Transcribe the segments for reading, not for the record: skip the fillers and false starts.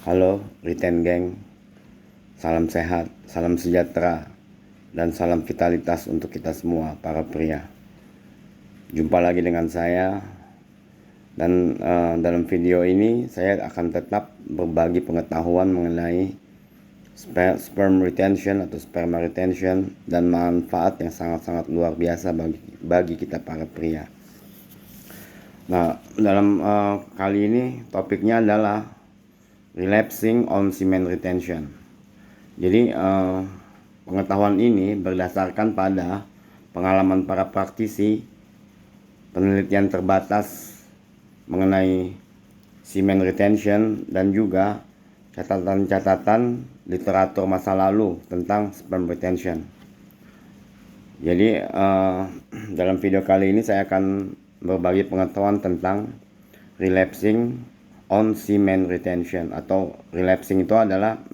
Halo, Riten Geng. Salam sehat, salam sejahtera, dan salam vitalitas untuk kita semua, para pria. Jumpa lagi dengan saya, dan dalam video ini saya akan tetap berbagi pengetahuan mengenai sperm retention atau sperma retention dan manfaat yang sangat-sangat luar biasa bagi kita para pria. Nah, dalam kali ini topiknya adalah relapsing on semen retention. Jadi pengetahuan ini berdasarkan pada pengalaman para praktisi, penelitian terbatas mengenai semen retention, dan juga catatan-catatan literatur masa lalu tentang sperm retention. Jadi dalam video kali ini saya akan berbagi pengetahuan tentang relapsing on semen retention, atau relapsing itu adalah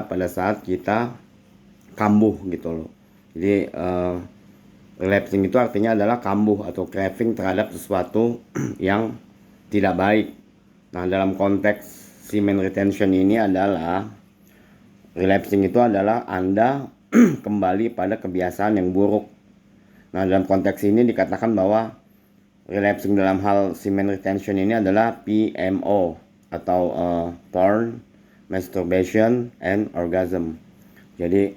pada saat kita kambuh gitu loh. Jadi relapsing itu artinya adalah kambuh atau craving terhadap sesuatu yang tidak baik. Nah, dalam konteks semen retention ini adalah relapsing itu adalah Anda kembali pada kebiasaan yang buruk. Nah, dalam konteks ini dikatakan bahwa relapsing dalam hal semen retention ini adalah PMO atau porn, masturbation, and orgasm. Jadi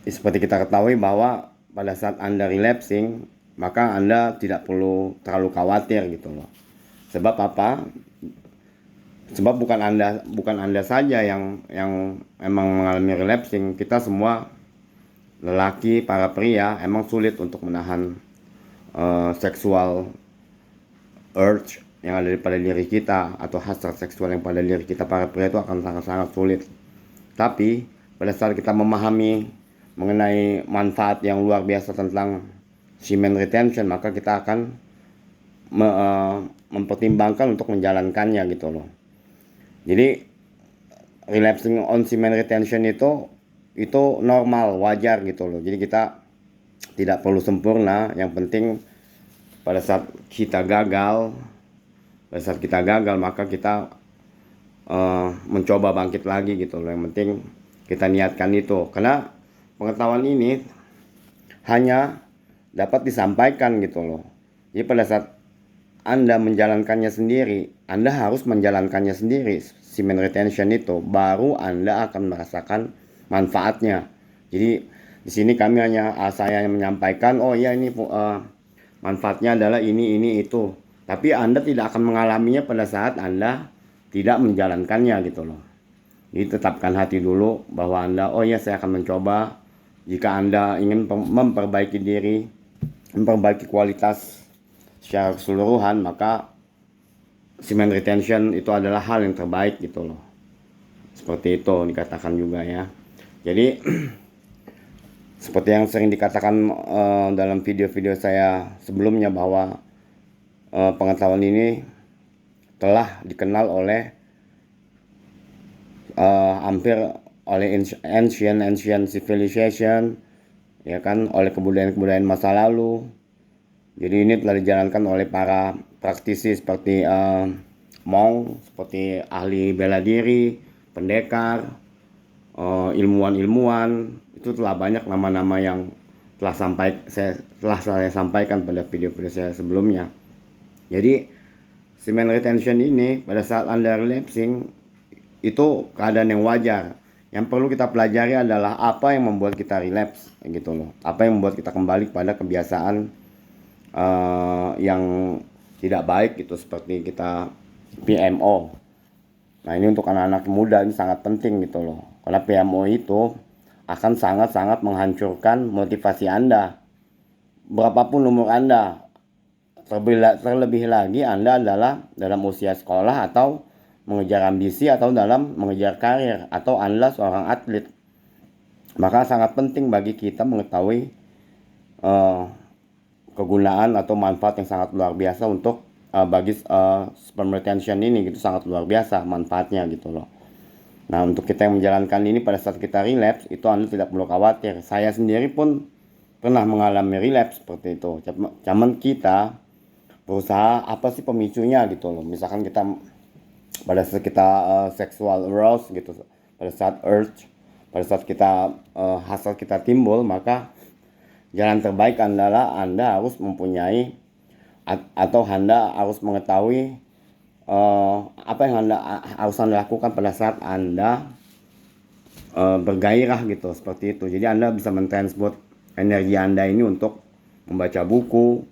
seperti kita ketahui bahwa pada saat Anda relapsing, maka Anda tidak perlu terlalu khawatir gitu loh. Sebab apa? Sebab bukan Anda saja yang emang mengalami relapsing. Kita semua lelaki, para pria, emang sulit untuk menahan seksual urge yang ada pada diri kita, atau hasrat seksual yang pada diri kita para pria itu akan sangat-sangat sulit. Tapi pada saat kita memahami mengenai manfaat yang luar biasa tentang semen retention, maka kita akan mempertimbangkan untuk menjalankannya gitu loh. Jadi relapsing on semen retention itu normal, wajar gitu loh. Jadi kita tidak perlu sempurna. Yang penting pada saat kita gagal maka kita mencoba bangkit lagi gitu loh. Yang penting kita niatkan itu, karena pengetahuan ini hanya dapat disampaikan gitu loh. Jadi pada saat Anda menjalankannya sendiri, Anda harus menjalankannya sendiri, semen retention itu, baru Anda akan merasakan manfaatnya. Jadi di sini saya menyampaikan, oh ya ini manfaatnya adalah ini itu. Tapi Anda tidak akan mengalaminya pada saat Anda tidak menjalankannya gitu loh. Jadi tetapkan hati dulu bahwa Anda, oh ya saya akan mencoba. Jika Anda ingin memperbaiki diri, memperbaiki kualitas secara keseluruhan, maka semen retention itu adalah hal yang terbaik gitu loh. Seperti itu dikatakan juga ya. Jadi seperti yang sering dikatakan dalam video-video saya sebelumnya, bahwa pengetahuan ini telah dikenal oleh hampir oleh ancient civilization, ya kan, oleh kebudayaan masa lalu. Jadi ini telah dijalankan oleh para praktisi seperti monk, seperti ahli bela diri, pendekar, ilmuwan. Itu telah banyak nama-nama yang telah saya sampaikan pada video-video saya sebelumnya. Jadi semen retention ini pada saat Anda relapsing itu keadaan yang wajar. Yang perlu kita pelajari adalah apa yang membuat kita relapse gitu loh. Apa yang membuat kita kembali pada kebiasaan yang tidak baik gitu, seperti kita PMO. Nah, ini untuk anak-anak muda ini sangat penting gitu loh. Karena PMO itu akan sangat-sangat menghancurkan motivasi Anda. Berapapun umur Anda. Terlebih lagi Anda adalah dalam usia sekolah, atau mengejar ambisi, atau dalam mengejar karir, atau Anda seorang atlet. Maka sangat penting bagi kita mengetahui kegunaan atau manfaat yang sangat luar biasa untuk bagi sperm retention ini gitu, sangat luar biasa manfaatnya gitu loh. Nah, untuk kita yang menjalankan ini pada saat kita relapse, itu Anda tidak perlu khawatir. Saya sendiri pun pernah mengalami relapse seperti itu. Cuman kita berusaha apa sih pemicunya gitu loh. Misalkan kita pada saat kita sexual aroused gitu, pada saat urge, pada saat kita hasrat kita timbul, maka jalan terbaik adalah Anda harus mempunyai atau Anda harus mengetahui apa yang harus Anda lakukan pada saat Anda bergairah gitu, seperti itu. Jadi Anda bisa mentransport energi Anda ini untuk membaca buku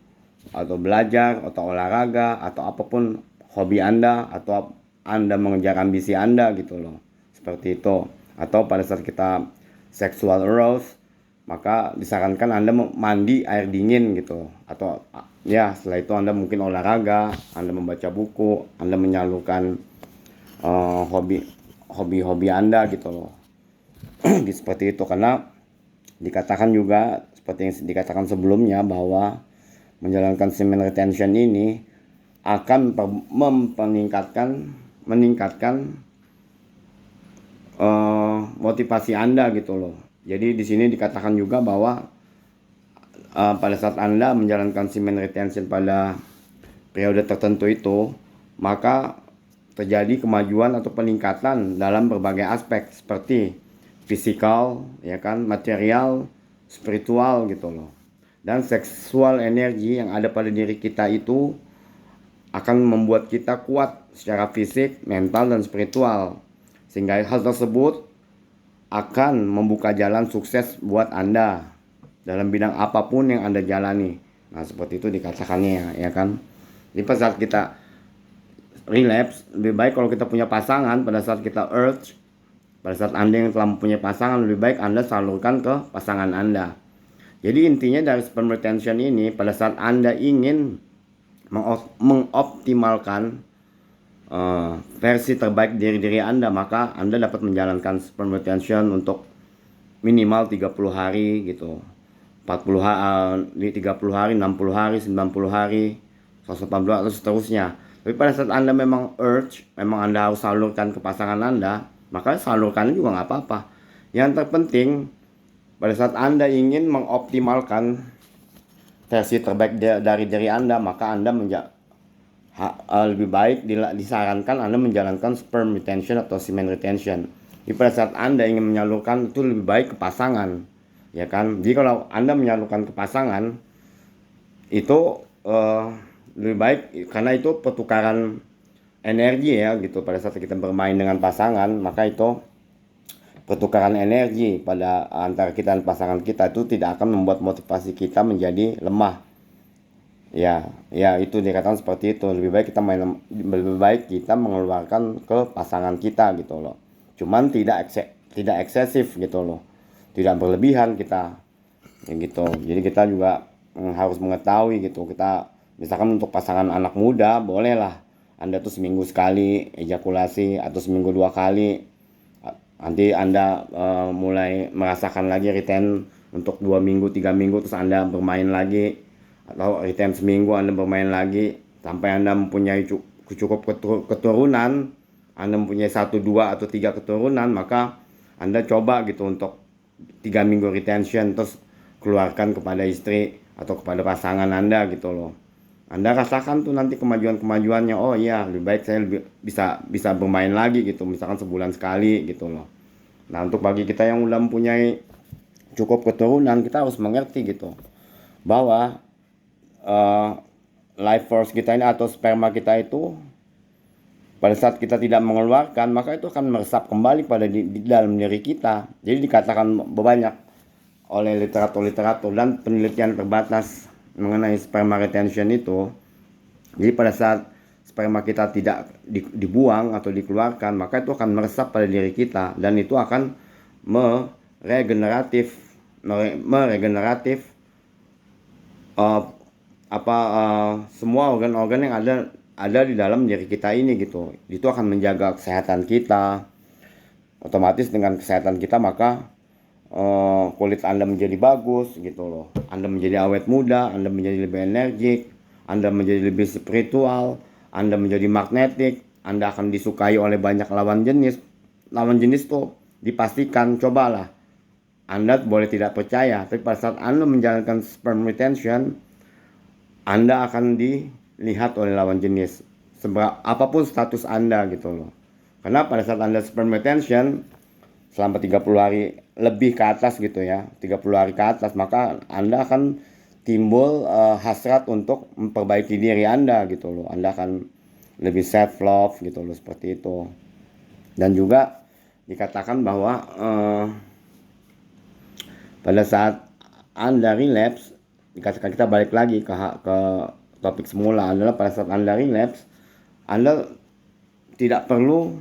atau belajar atau olahraga atau apapun hobi Anda, atau Anda mengejar ambisi Anda gitu loh, seperti itu. Atau pada saat kita sexual aroused, maka disarankan Anda mandi air dingin gitu, atau ya setelah itu Anda mungkin olahraga, Anda membaca buku, Anda menyalurkan hobi Anda gitu loh. Seperti itu, karena dikatakan juga seperti yang dikatakan sebelumnya bahwa menjalankan semen retention ini akan meningkatkan motivasi Anda gitu loh. Jadi di sini dikatakan juga bahwa pada saat Anda menjalankan semen retention pada periode tertentu itu, maka terjadi kemajuan atau peningkatan dalam berbagai aspek seperti fisikal, ya kan, material, spiritual gitu loh. Dan seksual energi yang ada pada diri kita itu akan membuat kita kuat secara fisik, mental, dan spiritual. Sehingga hal tersebut akan membuka jalan sukses buat Anda dalam bidang apapun yang Anda jalani. Nah, seperti itu dikatakannya, ya kan. Jadi pada saat kita relapse, lebih baik kalau kita punya pasangan, pada saat kita urge, pada saat Anda yang telah mempunyai pasangan, lebih baik Anda salurkan ke pasangan Anda. Jadi intinya dari sperm retention ini, pada saat Anda ingin mengoptimalkan versi terbaik diri Anda, maka Anda dapat menjalankan sperm retention untuk minimal 30 hari gitu. 40 hari, 30 hari, 60 hari, 90 hari, 180 atau seterusnya. Tapi pada saat Anda memang urge, memang Anda harus salurkan ke pasangan Anda, maka salurkan juga nggak apa-apa. Yang terpenting pada saat Anda ingin mengoptimalkan versi terbaik dari diri Anda, maka Anda lebih baik disarankan Anda menjalankan sperm retention atau semen retention. Jadi pada saat Anda ingin menyalurkan, itu lebih baik ke pasangan, ya kan. Jadi kalau Anda menyalurkan ke pasangan itu lebih baik, karena itu pertukaran energi ya gitu. Pada saat kita bermain dengan pasangan, maka itu pertukaran energi pada antara kita dan pasangan kita itu tidak akan membuat motivasi kita menjadi lemah. Ya itu dikatakan seperti itu. Lebih baik kita mengeluarkan ke pasangan kita gitu loh. Cuman tidak eksesif gitu loh. Tidak berlebihan kita. Ya gitu. Jadi kita juga harus mengetahui gitu. Kita misalkan untuk pasangan anak muda, bolehlah Anda tuh seminggu sekali ejakulasi atau seminggu 2 kali. Nanti Anda mulai merasakan lagi retain untuk 2 minggu, 3 minggu, terus Anda bermain lagi. Atau retain seminggu Anda bermain lagi sampai Anda mempunyai cukup keturunan, Anda mempunyai 1, 2, atau 3 keturunan, maka Anda coba gitu untuk 3 minggu retention, terus keluarkan kepada istri atau kepada pasangan Anda gitu loh. Anda rasakan tuh nanti kemajuannya. Oh iya, lebih baik saya bisa bermain lagi gitu, misalkan sebulan sekali gitu loh. Nah, untuk bagi kita yang udah mempunyai cukup keturunan, kita harus mengerti gitu bahwa life force kita ini atau sperma kita itu pada saat kita tidak mengeluarkan, maka itu akan meresap kembali pada di dalam diri kita. Jadi dikatakan banyak oleh literatur dan penelitian terbatas mengenai sperma retention itu. Jadi pada saat sperma kita tidak dibuang atau dikeluarkan, maka itu akan meresap pada diri kita, dan itu akan meregeneratif semua organ-organ yang ada di dalam diri kita ini gitu. Itu akan menjaga kesehatan kita. Otomatis dengan kesehatan kita, maka kulit Anda menjadi bagus gitu loh. Anda menjadi awet muda, Anda menjadi lebih energik, Anda menjadi lebih spiritual, Anda menjadi magnetik, Anda akan disukai oleh banyak lawan jenis. Lawan jenis tuh dipastikan, cobalah. Anda boleh tidak percaya, tapi pada saat Anda menjalankan sperm retention, Anda akan dilihat oleh lawan jenis apapun status Anda gitu loh. Karena pada saat Anda sperm retention selama 30 hari lebih ke atas gitu ya, 30 hari ke atas, maka Anda akan timbul hasrat untuk memperbaiki diri Anda gitu loh. Anda akan lebih self love gitu loh, seperti itu. Dan juga dikatakan bahwa pada saat Anda relapse, dikatakan, kita balik lagi ke topik semula, adalah pada saat Anda relapse, Anda tidak perlu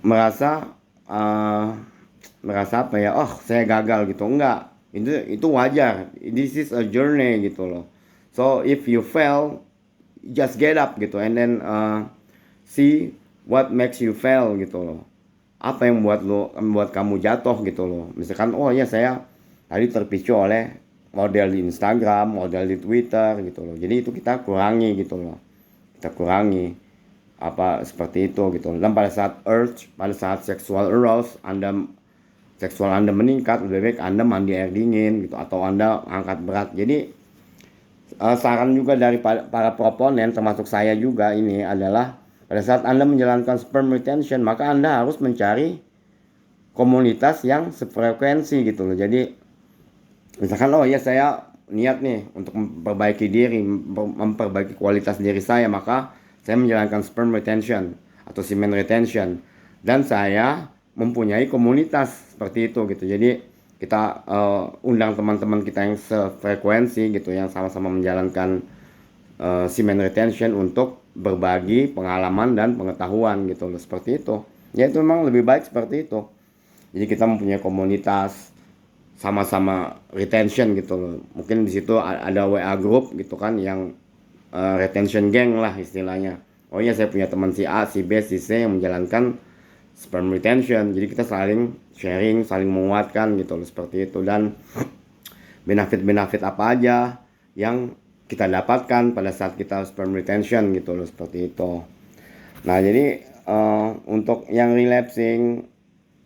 merasa apa ya, oh saya gagal gitu, enggak. Itu wajar. This is a journey gitu loh. So if you fail, just get up gitu, and then see what makes you fail gitu loh. Apa yang membuat kamu jatuh gitu loh. Misalkan, oh ya saya tadi terpicu oleh model di Instagram, model di Twitter gitu loh. Jadi itu kita kurangi gitu loh. Kita kurangi apa seperti itu gitu. Dan pada saat pada saat sexual arousal, seksual Anda meningkat, lebih baik Anda mandi air dingin gitu, atau Anda angkat berat. Jadi saran juga dari para proponen, termasuk saya juga, ini adalah pada saat Anda menjalankan sperm retention, maka Anda harus mencari komunitas yang sefrekuensi gitu loh. Jadi misalkan, oh ya saya niat nih untuk memperbaiki diri, memperbaiki kualitas diri saya, maka saya menjalankan sperm retention atau semen retention, dan saya mempunyai komunitas seperti itu gitu. Jadi kita undang teman-teman kita yang sefrekuensi gitu, yang sama-sama menjalankan semen retention untuk berbagi pengalaman dan pengetahuan gitu loh, seperti itu. Ya itu memang lebih baik seperti itu. Jadi kita mempunyai komunitas sama-sama retention gitu loh. Mungkin di situ ada WA group gitu kan, yang retention gang lah istilahnya. Oh iya, saya punya teman si A, si B, si C yang menjalankan sperm retention. Jadi kita saling sharing, saling menguatkan gitu loh, seperti itu. Dan benefit-benefit apa aja yang kita dapatkan pada saat kita sperm retention gitu loh, seperti itu. Nah jadi untuk yang relapsing,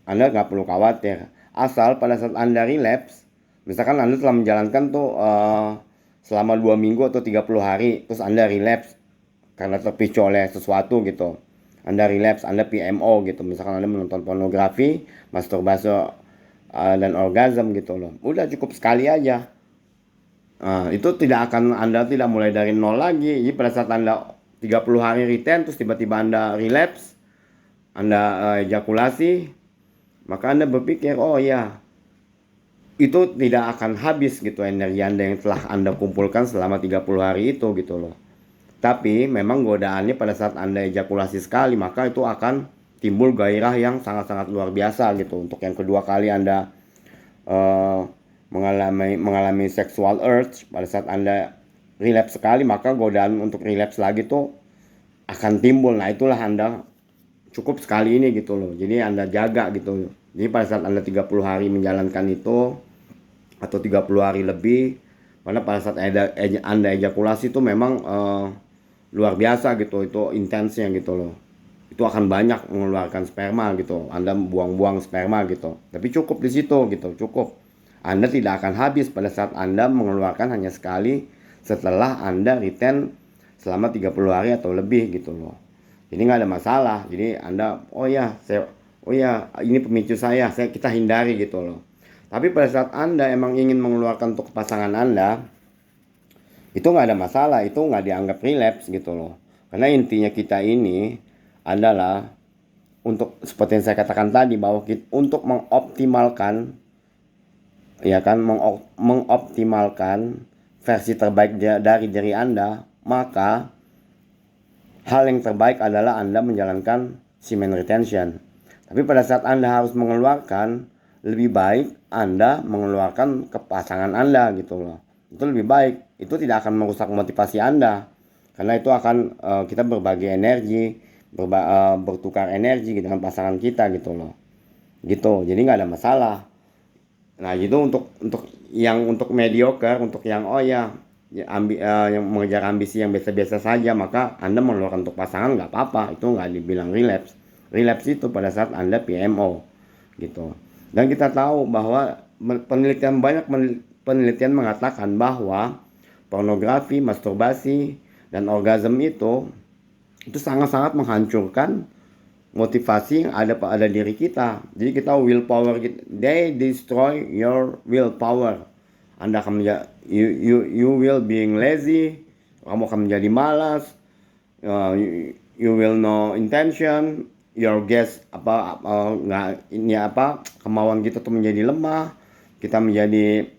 Anda nggak perlu khawatir. Asal pada saat Anda relapse, misalkan Anda telah menjalankan tuh selama 2 minggu atau 30 hari, terus Anda relapse karena terpicu oleh sesuatu gitu. Anda relapse, Anda PMO gitu. Misalkan Anda menonton pornografi, masturbasi dan orgasm gitu loh. Udah cukup sekali aja. Itu Anda tidak mulai dari nol lagi. Jadi pada saat Anda 30 hari retain, terus tiba-tiba Anda relapse, Anda ejakulasi, maka Anda berpikir, oh ya, itu tidak akan habis gitu energi Anda yang telah Anda kumpulkan selama 30 hari itu gitu loh. Tapi memang godaannya pada saat Anda ejakulasi sekali, maka itu akan timbul gairah yang sangat-sangat luar biasa gitu. Untuk yang kedua kali Anda mengalami sexual urge, pada saat Anda relapse sekali, maka godaan untuk relapse lagi tuh akan timbul. Nah itulah Anda cukup sekali ini gitu loh. Jadi Anda jaga gitu. Jadi pada saat Anda 30 hari menjalankan itu, atau 30 hari lebih, karena pada saat Anda ejakulasi itu memang luar biasa gitu, itu intensnya gitu loh. Itu akan banyak mengeluarkan sperma gitu. Anda buang-buang sperma gitu. Tapi cukup di situ gitu, cukup. Anda tidak akan habis pada saat Anda mengeluarkan hanya sekali setelah Anda retain selama 30 hari atau lebih gitu loh. Jadi nggak ada masalah. Jadi Anda, oh ya ini pemicu kita hindari gitu loh. Tapi pada saat Anda emang ingin mengeluarkan untuk pasangan Anda, itu nggak ada masalah, itu nggak dianggap relapse gitu loh. Karena intinya kita ini adalah untuk, seperti yang saya katakan tadi, bahwa untuk mengoptimalkan, ya kan, mengoptimalkan versi terbaik dari diri Anda, maka hal yang terbaik adalah Anda menjalankan semen retention. Tapi pada saat Anda harus mengeluarkan, lebih baik Anda mengeluarkan ke pasangan Anda gitu loh. Itu lebih baik. Itu tidak akan merusak motivasi Anda. Karena itu akan kita berbagi energi, bertukar energi dengan pasangan kita gitu loh. Gitu. Jadi nggak ada masalah. Nah itu untuk mediocre, untuk yang yang mengejar ambisi yang biasa-biasa saja, maka Anda mengeluarkan untuk pasangan nggak apa-apa. Itu nggak dibilang relapse. Relapse itu pada saat Anda PMO gitu. Dan kita tahu bahwa banyak penelitian mengatakan bahwa pornografi, masturbasi, dan orgasm itu itu sangat-sangat menghancurkan motivasi yang ada pada diri kita. Jadi kita willpower kita, they destroy your willpower. Anda akan menjadi you will being lazy, kamu akan menjadi malas, you will no intention, your guess kemauan kita tuh menjadi lemah, kita menjadi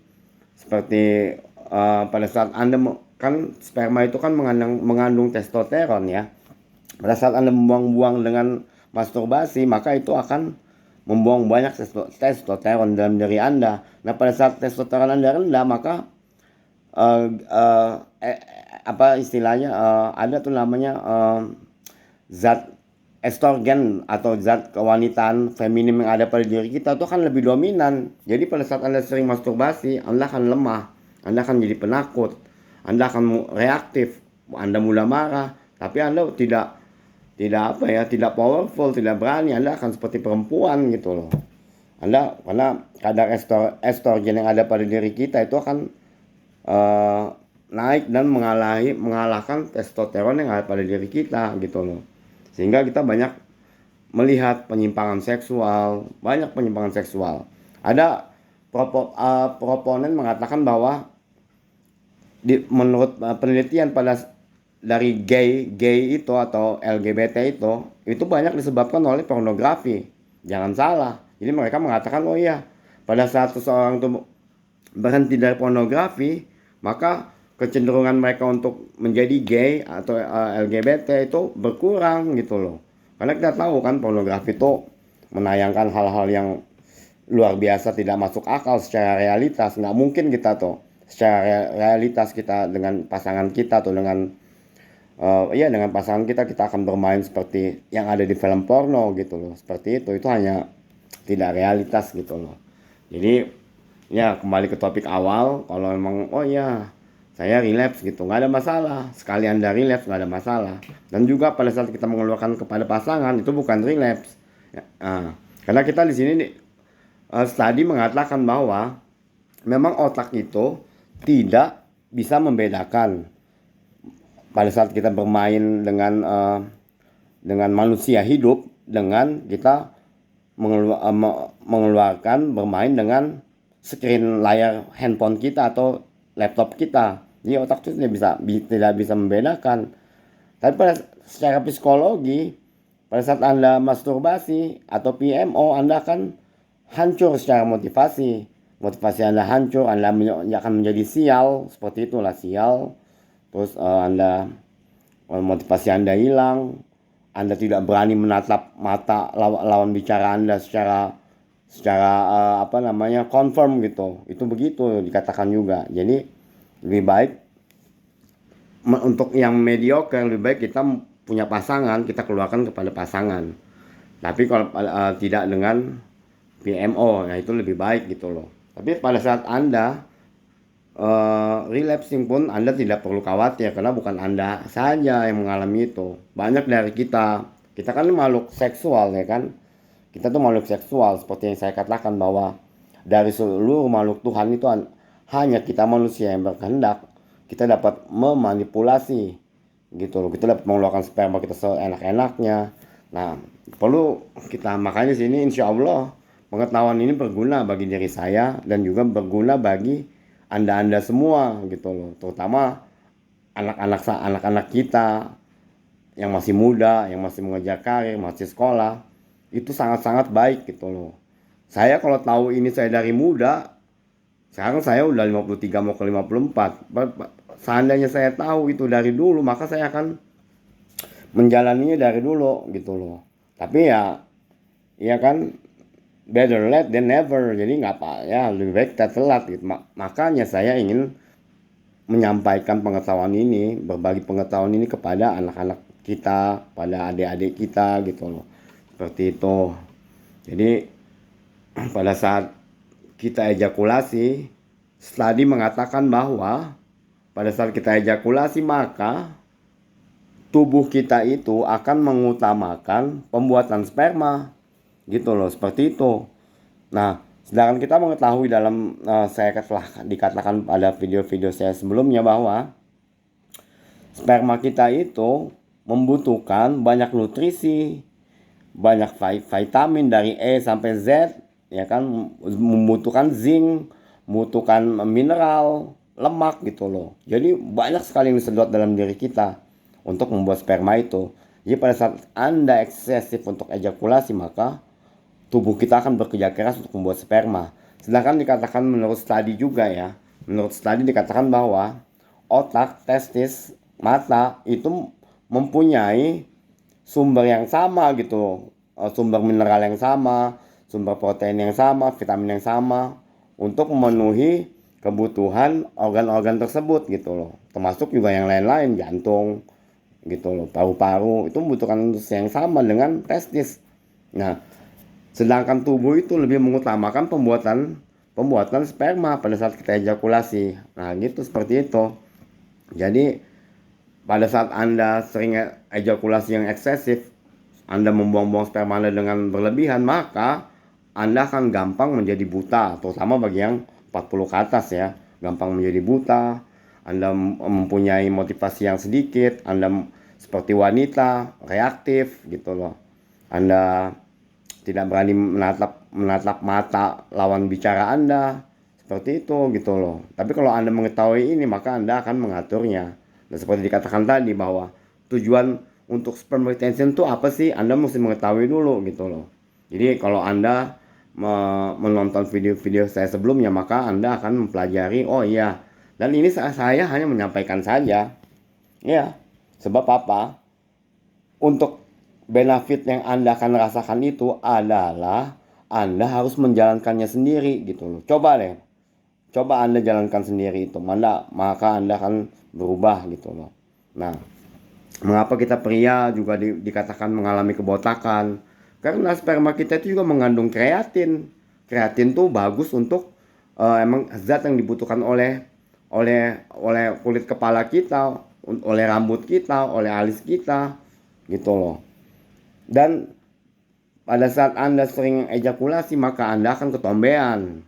seperti pada saat Anda kan sperma itu kan mengandung testosteron ya. Pada saat Anda membuang-buang dengan masturbasi, maka itu akan membuang banyak testosteron dalam diri Anda. Nah, pada saat testosteron Anda rendah, maka ada tuh namanya zat estrogen atau zat kewanitaan feminim yang ada pada diri kita itu akan lebih dominan. Jadi pada saat Anda sering masturbasi, Anda akan lemah, Anda akan jadi penakut, Anda akan reaktif, Anda mudah marah, tapi Anda tidak powerful, tidak berani. Anda akan seperti perempuan gitu loh. Karena kadar estrogen yang ada pada diri kita itu akan naik dan mengalahkan testosteron yang ada pada diri kita gitu loh. Sehingga kita banyak melihat penyimpangan seksual, Ada proponen mengatakan bahwa menurut penelitian dari gay itu atau LGBT itu banyak disebabkan oleh pornografi. Jangan salah. Jadi mereka mengatakan, oh iya, pada saat seseorang itu berhenti dari pornografi, maka kecenderungan mereka untuk menjadi gay atau LGBT itu berkurang gitu loh. Karena kita tahu kan pornografi itu menayangkan hal-hal yang luar biasa, tidak masuk akal secara realitas. Nggak mungkin kita tuh secara realitas kita dengan pasangan kita atau dengan pasangan kita akan bermain seperti yang ada di film porno gitu loh. Seperti itu hanya tidak realitas gitu loh. Jadi ya kembali ke topik awal, kalau memang saya relapse gitu, nggak ada masalah. Sekali Anda relapse nggak ada masalah. Dan juga pada saat kita mengeluarkan kepada pasangan itu bukan relapse. Karena kita di sini studi mengatakan bahwa memang otak itu tidak bisa membedakan pada saat kita bermain dengan manusia hidup dengan kita mengeluarkan bermain dengan screen layar handphone kita atau laptop kita. Jadi otak itu tidak bisa membedakan. Tapi secara psikologi, pada saat Anda masturbasi atau PMO, Anda akan hancur secara motivasi. Motivasi Anda hancur, Anda akan menjadi sial, seperti itulah sial. Terus motivasi Anda hilang, Anda tidak berani menatap mata lawan bicara Anda secara confirm gitu. Itu begitu dikatakan juga. Jadi lebih baik untuk yang mediocre, lebih baik kita punya pasangan, kita keluarkan kepada pasangan. Tapi kalau tidak dengan PMO, ya itu lebih baik gitu loh. Tapi pada saat Anda relapsing pun Anda tidak perlu khawatir, karena bukan Anda saja yang mengalami itu. Banyak dari kita kan makhluk seksual ya kan. Kita tuh makhluk seksual, seperti yang saya katakan bahwa dari seluruh makhluk Tuhan itu hanya kita manusia yang berkehendak. Kita dapat memanipulasi gitu loh. Kita dapat mengeluarkan sperma kita seenak-enaknya. Nah, perlu kita makanya sini insya Allah pengetahuan ini berguna bagi diri saya dan juga berguna bagi Anda semua gitu loh, terutama anak-anak kita yang masih muda, yang masih mengejar karir, masih sekolah, itu sangat-sangat baik gitu loh. Saya kalau tahu ini saya dari muda, sekarang saya udah 53 mau ke 54. Seandainya saya tahu itu dari dulu, maka saya akan menjalaninya dari dulu gitu loh. Tapi ya kan, better late than never. Jadi nggak apa ya, lebih baik kita telat gitu. Makanya saya ingin menyampaikan pengetahuan ini, berbagi pengetahuan ini kepada anak-anak kita, pada adik-adik kita gitu loh. Seperti itu. Jadi pada saat kita ejakulasi, studi mengatakan bahwa pada saat kita ejakulasi maka tubuh kita itu akan mengutamakan pembuatan sperma. Gitu loh, seperti itu. Nah, sedangkan kita mengetahui dalam saya telah dikatakan pada video-video saya sebelumnya bahwa sperma kita itu membutuhkan banyak nutrisi, banyak vitamin dari E sampai Z, ya kan, membutuhkan zinc, membutuhkan mineral, lemak gitu loh. Jadi banyak sekali yang disedot dalam diri kita untuk membuat sperma itu. Jadi pada saat Anda eksesif untuk ejakulasi, maka tubuh kita akan bekerja keras untuk membuat sperma. Sedangkan dikatakan menurut studi juga ya, menurut studi dikatakan bahwa otak, testis, mata itu mempunyai sumber yang sama gitu, sumber mineral yang sama, sumber protein yang sama, vitamin yang sama untuk memenuhi kebutuhan organ-organ tersebut gitu loh, termasuk juga yang lain-lain, jantung gitu loh, paru-paru itu membutuhkan nutrisi yang sama dengan testis. Nah, sedangkan tubuh itu lebih mengutamakan pembuatan sperma pada saat kita ejakulasi. Nah, gitu seperti itu. Jadi pada saat Anda sering ejakulasi yang eksesif, Anda membuang-buang sperma Anda dengan berlebihan, maka Anda akan gampang menjadi buta, terutama bagi yang 40 ke atas ya. Gampang menjadi buta, Anda mempunyai motivasi yang sedikit, Anda seperti wanita, reaktif gitu loh. Anda tidak berani menatap mata lawan bicara Anda, seperti itu gitu loh. Tapi kalau Anda mengetahui ini, maka Anda akan mengaturnya. Dan seperti dikatakan tadi bahwa tujuan untuk sperm retention itu apa sih? Anda mesti mengetahui dulu gitu loh. Jadi kalau Anda menonton video-video saya sebelumnya, maka Anda akan mempelajari, oh iya. Dan ini saya hanya menyampaikan saja. Ya, sebab apa? Untuk benefit yang Anda akan rasakan itu adalah Anda harus menjalankannya sendiri gitu loh. Coba Anda jalankan sendiri itu, maka Anda akan berubah gitu loh. Nah, mengapa kita pria juga dikatakan mengalami kebotakan? Karena sperma kita itu juga mengandung kreatin. Kreatin tuh bagus untuk emang zat yang dibutuhkan oleh kulit kepala kita, oleh rambut kita, oleh alis kita, gitu loh. Dan pada saat Anda sering ejakulasi, maka Anda akan ketombean.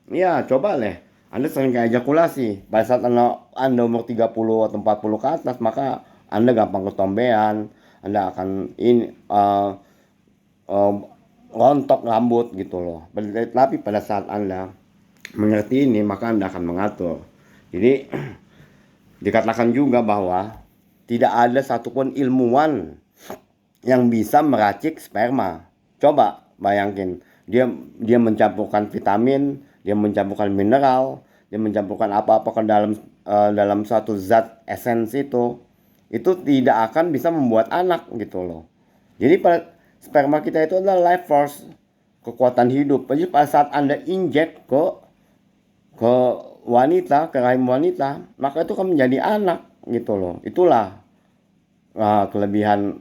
Ya, coba deh. Anda sering ejakulasi. Pada saat Anda umur 30 atau 40 ke atas, maka Anda gampang ketombean. Anda akan uh, rontok rambut gitu loh. Tapi pada saat Anda mengerti ini, maka Anda akan mengatur. Jadi dikatakan juga bahwa tidak ada satupun ilmuwan yang bisa meracik sperma. Coba bayangin, dia mencampurkan vitamin, dia mencampurkan mineral, dia mencampurkan apa-apa ke dalam suatu zat esensi itu tidak akan bisa membuat anak gitu loh. Jadi sperma kita itu adalah life force, kekuatan hidup. Jadi pada saat Anda injek ke wanita, ke rahim wanita, maka itu kan menjadi anak gitu loh. Itulah kelebihan,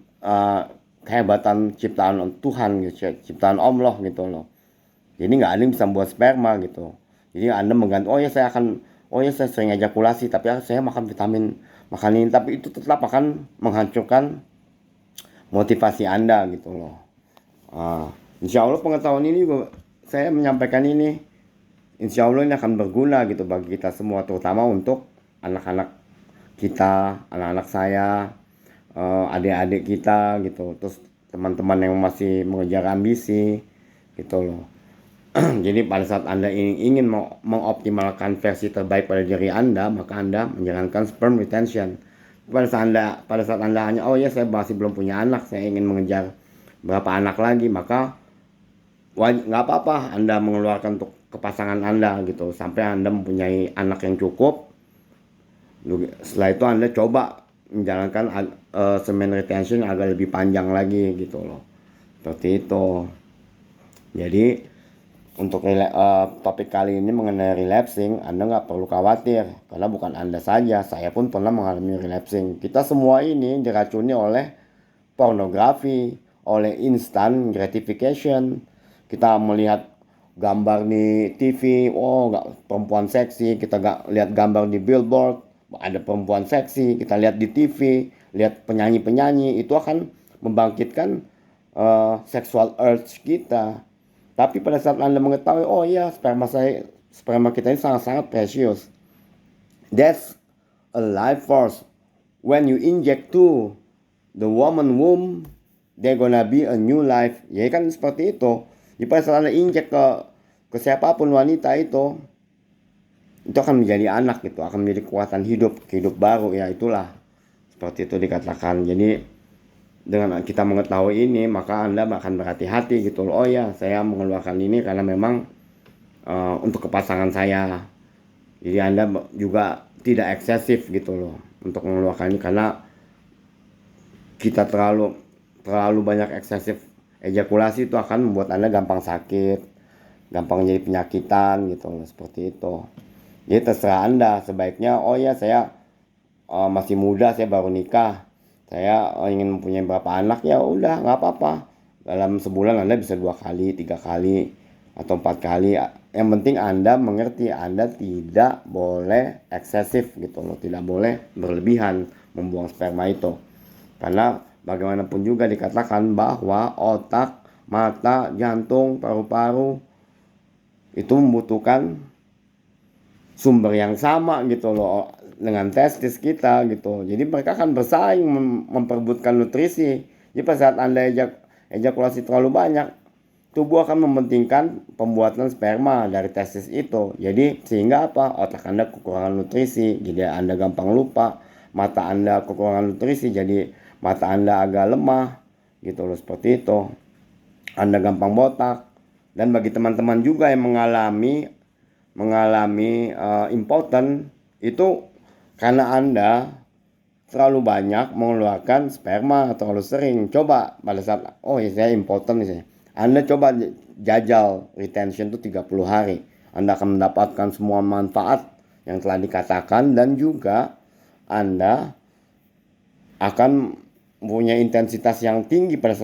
kehebatan ciptaan Tuhan gitu, ciptaan Allah gitu loh. Jadi nggak ada yang bisa membuat sperma gitu. Jadi Anda mengganti, oh ya saya sering ejakulasi, tapi saya makan vitamin, makan ini, tapi itu tetap akan menghancurkan motivasi Anda gitu loh. Insya Allah pengetahuan ini juga saya menyampaikan ini, insya Allah ini akan berguna gitu bagi kita semua, terutama untuk anak-anak kita, anak-anak saya, adik-adik kita gitu, terus teman-teman yang masih mengejar ambisi gitu loh. Jadi pada saat Anda ingin mengoptimalkan versi terbaik pada diri Anda, maka Anda menjalankan sperm retention. Pada saat Anda hanya, oh ya saya masih belum punya anak, saya ingin mengejar berapa anak lagi, maka nggak apa-apa Anda mengeluarkan untuk ke pasangan Anda gitu sampai Anda mempunyai anak yang cukup. Setelah itu Anda coba menjalankan semen retention agak lebih panjang lagi gitu loh, seperti itu. Jadi untuk topik kali ini mengenai relapsing, Anda nggak perlu khawatir karena bukan Anda saja, saya pun pernah mengalami relapsing. Kita semua ini diracuni oleh pornografi, oleh instant gratification. Kita melihat gambar di TV, oh nggak, perempuan seksi, kita nggak lihat gambar di billboard, ada perempuan seksi, kita lihat di TV, lihat penyanyi-penyanyi, itu akan membangkitkan sexual urge kita. Tapi pada saat Anda mengetahui, oh iya sperma kita ini sangat-sangat precious. That's a life force. When you inject the woman womb, there gonna be a new life. Ya kan seperti itu. Jadi pada saat Anda injek ke siapapun wanita itu akan menjadi anak gitu, akan menjadi kekuatan hidup baru, ya itulah seperti itu dikatakan. Jadi dengan kita mengetahui ini, maka Anda akan berhati-hati gitu loh. Oh ya, saya mengeluarkan ini karena memang untuk kepasangan saya. Jadi Anda juga tidak eksesif gitu loh untuk mengeluarkan ini, karena kita terlalu banyak eksesif ejakulasi itu akan membuat Anda gampang sakit, gampang jadi penyakitan gitu loh, seperti itu. Jadi terserah Anda, sebaiknya oh ya saya masih muda, saya baru nikah, saya ingin mempunyai berapa anak, ya udah nggak apa-apa. Dalam sebulan Anda bisa 2 kali, 3 kali, atau 4 kali. Yang penting Anda mengerti, Anda tidak boleh eksesif gitu loh, tidak boleh berlebihan membuang sperma itu. Karena bagaimanapun juga dikatakan bahwa otak, mata, jantung, paru-paru itu membutuhkan sumber yang sama gitu loh dengan testis kita gitu. Jadi mereka akan bersaing memperebutkan nutrisi. Jadi pada saat Anda ejakulasi terlalu banyak, tubuh akan mementingkan pembuatan sperma dari testis itu. Jadi sehingga apa? Otak Anda kekurangan nutrisi, jadi Anda gampang lupa. Mata Anda kekurangan nutrisi, jadi mata Anda agak lemah gitu loh, seperti itu. Anda gampang botak. Dan bagi teman-teman juga yang mengalami impoten itu karena Anda terlalu banyak mengeluarkan sperma terlalu sering. Coba pada saat oh ya saya impoten nih, Anda coba jajal retention itu 30 hari. Anda akan mendapatkan semua manfaat yang telah dikatakan, dan juga Anda akan punya intensitas yang tinggi pada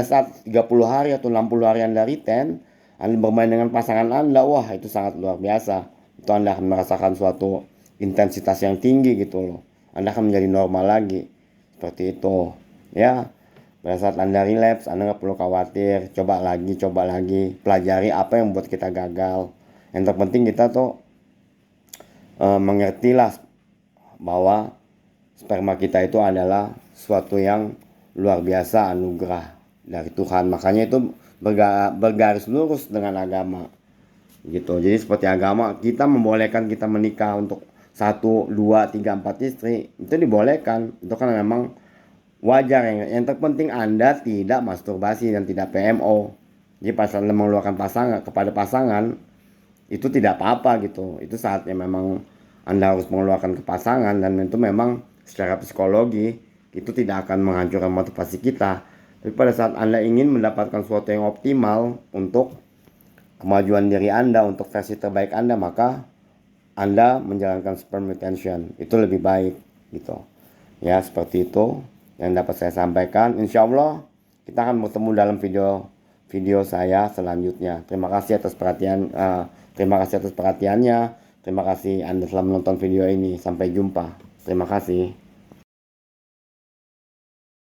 saat 30 hari atau 60 hari Anda retain. Anda bermain dengan pasangan Anda, wah itu sangat luar biasa. Itu Anda akan merasakan suatu intensitas yang tinggi gitu loh. Anda akan menjadi normal lagi, seperti itu ya. Pada saat Anda relapse, Anda nggak perlu khawatir. Coba lagi, pelajari apa yang membuat kita gagal. Yang terpenting kita tuh mengertilah bahwa sperma kita itu adalah suatu yang luar biasa, anugerah dari Tuhan. Makanya itu bergaris lurus dengan agama gitu. Jadi seperti agama, kita membolehkan kita menikah untuk 1, 2, 3, 4 istri, itu dibolehkan. Itu kan memang wajar. Yang terpenting Anda tidak masturbasi dan tidak PMO. Jadi pas Anda mengeluarkan kepada pasangan itu tidak apa-apa gitu. Itu saatnya memang Anda harus mengeluarkan ke pasangan, dan itu memang secara psikologi itu tidak akan menghancurkan motivasi kita. Tapi pada saat Anda ingin mendapatkan sesuatu yang optimal untuk kemajuan diri Anda, untuk versi terbaik Anda, maka Anda menjalankan sperm retention itu lebih baik gitu. Ya, seperti itu yang dapat saya sampaikan. Insya Allah kita akan bertemu dalam video saya selanjutnya. Terima kasih atas perhatiannya. Terima kasih Anda telah menonton video ini. Sampai jumpa. Terima kasih.